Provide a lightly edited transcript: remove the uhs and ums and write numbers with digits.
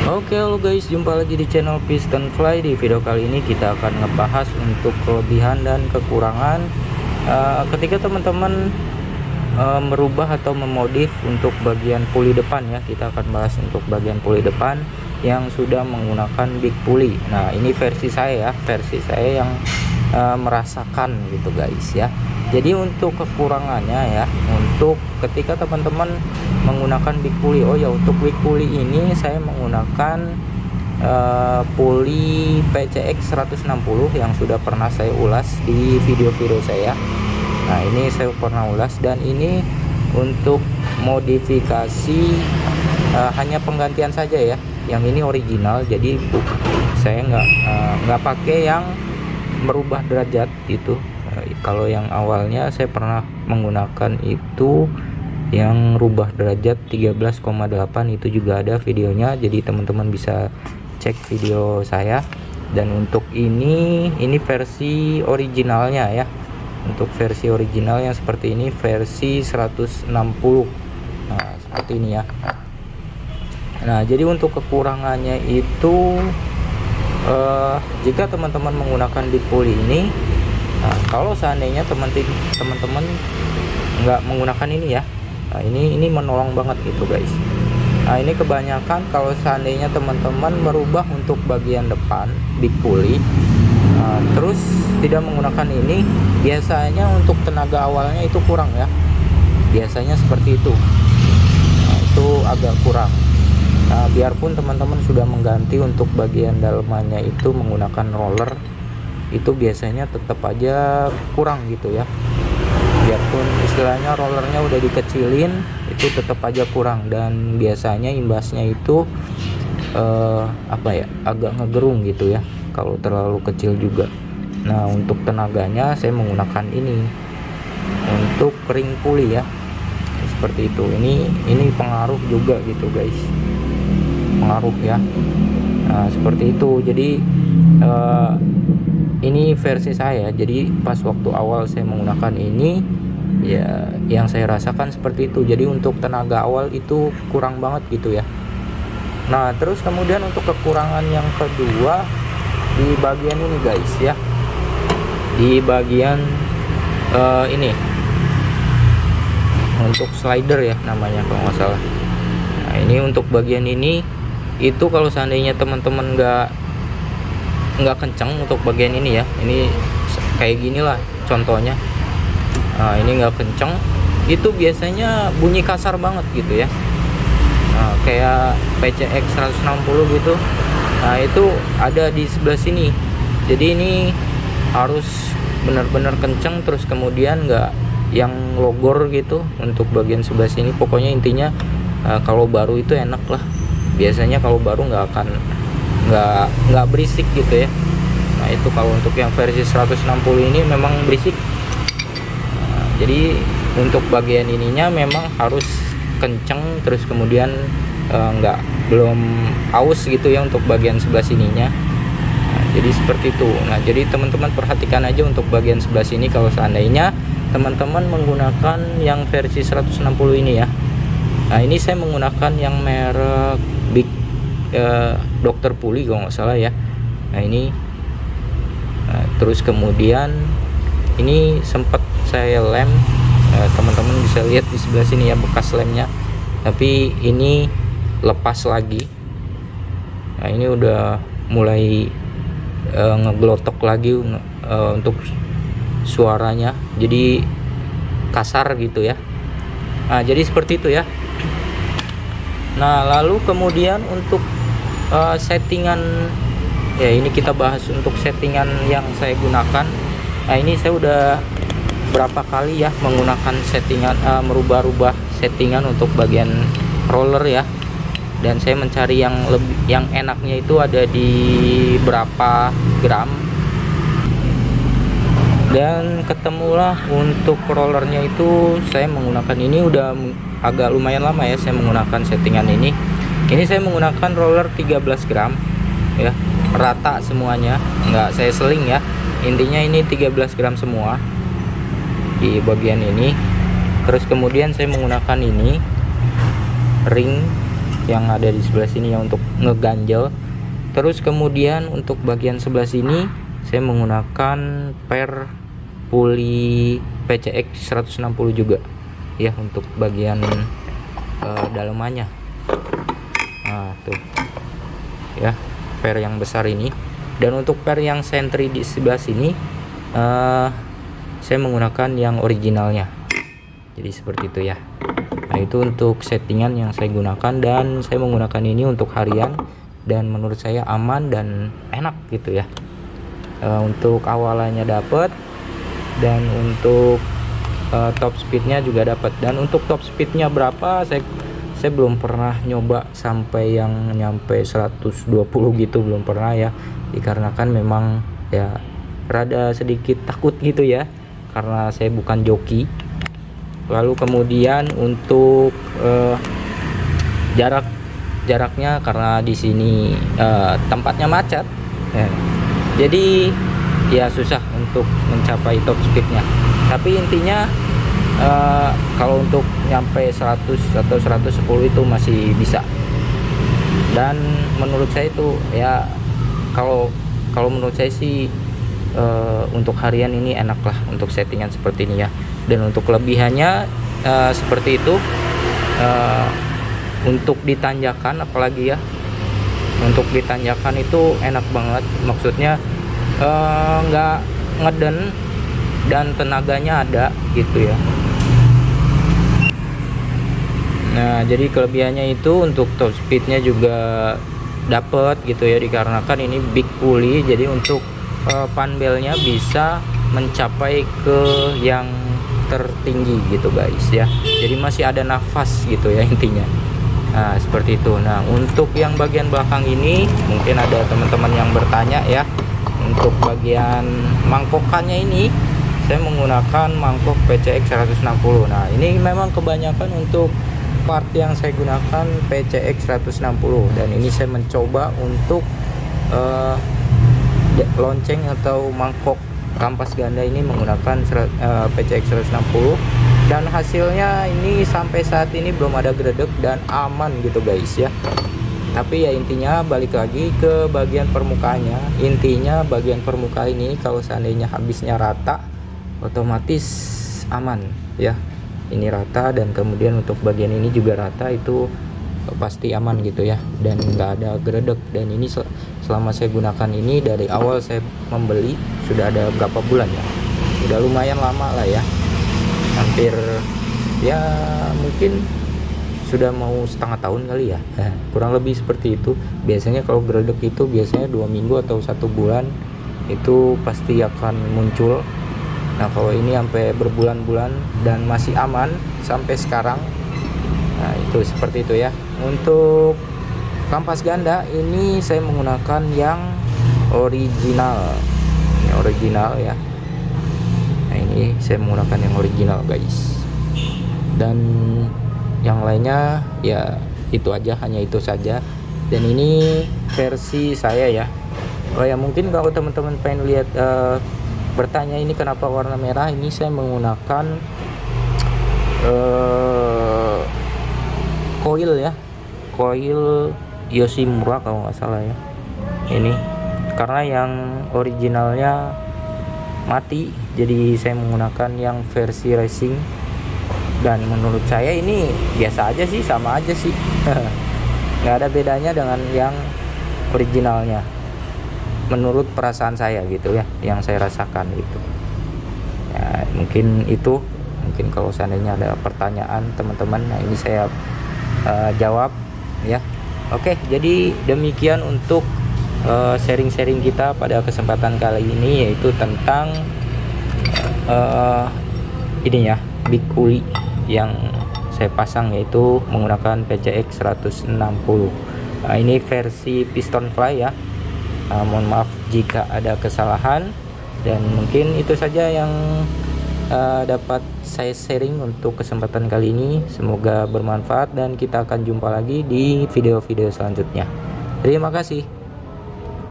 Oke halo guys, jumpa lagi di channel Piston Fly. Di video kali ini kita akan ngebahas untuk kelebihan dan kekurangan ketika teman-teman merubah atau memodif untuk bagian puli depan ya. Kita akan bahas untuk bagian puli depan yang sudah menggunakan big pulley. Nah ini versi saya yang merasakan gitu guys ya. Jadi untuk kekurangannya ya, untuk ketika teman-teman menggunakan big pulley, oh ya untuk big pulley ini saya menggunakan pulley PCX 160 yang sudah pernah saya ulas di video-video saya. Nah ini saya pernah ulas, dan ini untuk modifikasi hanya penggantian saja ya. Yang ini original, jadi saya nggak pakai yang merubah derajat itu. Kalau yang awalnya saya pernah menggunakan itu yang rubah derajat 13,8, itu juga ada videonya, jadi teman-teman bisa cek video saya. Dan untuk ini versi originalnya ya. Untuk versi original yang seperti ini versi 160. Nah seperti ini ya. Nah jadi untuk kekurangannya itu jika teman-teman menggunakan big pulley ini, nah, kalau seandainya teman-teman nggak menggunakan ini ya, nah ini menolong banget gitu guys. Nah ini kebanyakan kalau seandainya teman-teman merubah untuk bagian depan big pulley, terus tidak menggunakan ini, biasanya untuk tenaga awalnya itu kurang ya, biasanya seperti itu. Nah, itu agak kurang. Nah biarpun teman-teman sudah mengganti untuk bagian dalamannya itu menggunakan roller, itu biasanya tetap aja kurang gitu ya. Biarpun istilahnya rollernya udah dikecilin, itu tetap aja kurang, dan biasanya imbasnya itu apa ya, agak ngegerung gitu ya kalau terlalu kecil juga. Nah untuk tenaganya saya menggunakan ini untuk ring pulley ya, seperti itu. Ini pengaruh juga gitu guys, pengaruh ya. Nah seperti itu. Jadi ini versi saya, jadi pas waktu awal saya menggunakan ini ya, yang saya rasakan seperti itu. Jadi untuk tenaga awal itu kurang banget gitu ya. Nah terus kemudian untuk kekurangan yang kedua di bagian ini guys ya, di bagian ini untuk slider ya namanya kalau nggak salah. Nah ini untuk bagian ini, itu kalau seandainya teman-teman nggak kencang untuk bagian ini ya, ini kayak gini lah contohnya. Nah ini nggak kencang, itu biasanya bunyi kasar banget gitu ya. Nah, kayak PCX 160 gitu. Nah itu ada di sebelah sini, jadi ini harus benar-benar kencang, terus kemudian nggak yang logor gitu untuk bagian sebelah sini. Pokoknya intinya kalau baru itu enak lah, biasanya kalau baru nggak berisik gitu ya. Nah itu kalau untuk yang versi 160 ini memang berisik. Nah, jadi untuk bagian ininya memang harus kenceng, terus kemudian belum aus gitu ya untuk bagian sebelah sininya. Nah, jadi seperti itu. Nah jadi teman-teman perhatikan aja untuk bagian sebelah sini kalau seandainya teman-teman menggunakan yang versi 160 ini ya. Nah ini saya menggunakan yang merek Big Dr. Pulley kalau nggak salah ya. Nah ini terus kemudian ini sempat saya lem, teman-teman bisa lihat di sebelah sini ya bekas lemnya, tapi ini lepas lagi. Nah ini udah mulai ngegelotok lagi untuk suaranya, jadi kasar gitu ya. Nah jadi seperti itu ya. Nah lalu kemudian untuk settingan ya, ini kita bahas untuk settingan yang saya gunakan. Nah ini saya udah berapa kali ya menggunakan settingan, merubah-rubah settingan untuk bagian roller ya, dan saya mencari yang enaknya itu ada di berapa gram, dan ketemulah untuk rollernya itu saya menggunakan ini udah agak lumayan lama ya saya menggunakan settingan ini. Ini saya menggunakan roller 13 gram ya, rata semuanya, nggak saya seling ya. Intinya ini 13 gram semua di bagian ini. Terus kemudian saya menggunakan ini ring yang ada di sebelah sini ya untuk ngeganjel. Terus kemudian untuk bagian sebelah sini saya menggunakan per puli PCX 160 juga ya untuk bagian dalamannya. Nah tuh ya, per yang besar ini. Dan untuk per yang sentri di sebelah sini saya menggunakan yang originalnya, jadi seperti itu ya. Nah itu untuk settingan yang saya gunakan, dan saya menggunakan ini untuk harian dan menurut saya aman dan enak gitu ya. Untuk awalannya dapat, dan untuk top speednya juga dapat. Dan untuk top speednya berapa, saya belum pernah nyoba sampai yang nyampe 120 gitu, belum pernah ya, dikarenakan memang ya rada sedikit takut gitu ya, karena saya bukan joki. Lalu kemudian untuk jaraknya, karena di sini tempatnya macet ya, jadi ya susah untuk mencapai top speednya. Tapi intinya kalau untuk nyampe 100 atau 110 itu masih bisa. Dan menurut saya itu ya, kalau menurut saya sih untuk harian ini enak lah untuk settingan seperti ini ya. Dan untuk kelebihannya seperti itu, untuk ditanjakan apalagi ya, untuk ditanjakan itu enak banget, maksudnya nggak ngeden dan tenaganya ada gitu ya. Nah jadi kelebihannya itu untuk top speednya juga dapat gitu ya, dikarenakan ini big pulley, jadi untuk panbelnya bisa mencapai ke yang tertinggi gitu guys ya, jadi masih ada nafas gitu ya intinya. Nah seperti itu. Nah untuk yang bagian belakang ini mungkin ada teman-teman yang bertanya ya, untuk bagian mangkokannya ini saya menggunakan mangkok PCX 160. Nah ini memang kebanyakan untuk part yang saya gunakan PCX 160, dan ini saya mencoba untuk lonceng atau mangkok kampas ganda ini menggunakan PCX 160, dan hasilnya ini sampai saat ini belum ada gredek dan aman gitu guys ya. Tapi ya intinya balik lagi ke bagian permukaannya. Intinya bagian permukaan ini kalau seandainya habisnya rata, otomatis aman ya. Ini rata, dan kemudian untuk bagian ini juga rata, itu pasti aman gitu ya, dan nggak ada gredek. Dan ini selama saya gunakan ini dari awal saya membeli, sudah ada berapa bulan ya, udah lumayan lama lah ya, hampir ya mungkin sudah mau setengah tahun kali ya, kurang lebih seperti itu. Biasanya kalau gredek itu biasanya 2 minggu atau 1 bulan itu pasti akan muncul. Nah kalau ini sampai berbulan-bulan dan masih aman sampai sekarang. Nah itu seperti itu ya. Untuk kampas ganda ini saya menggunakan yang original. Ini original ya. Nah ini saya menggunakan yang original guys. Dan yang lainnya ya itu aja, hanya itu saja. Dan ini versi saya ya. Oh ya mungkin kalau teman-teman pengen lihat bertanya ini kenapa warna merah, ini saya menggunakan coil ya, coil Yoshimura kalau nggak salah ya. Ini karena yang originalnya mati, jadi saya menggunakan yang versi racing, dan menurut saya ini biasa aja sih, sama aja sih nggak ada bedanya dengan yang originalnya menurut perasaan saya gitu ya, yang saya rasakan gitu ya. Mungkin kalau seandainya ada pertanyaan teman-teman, nah ini saya jawab ya. Oke, jadi demikian untuk sharing-sharing kita pada kesempatan kali ini, yaitu tentang ini ya, big pulley yang saya pasang, yaitu menggunakan PCX 160. Nah, ini versi piston fly ya. Mohon maaf jika ada kesalahan, dan mungkin itu saja yang dapat saya sharing untuk kesempatan kali ini. Semoga bermanfaat, dan kita akan jumpa lagi di video-video selanjutnya. Terima kasih.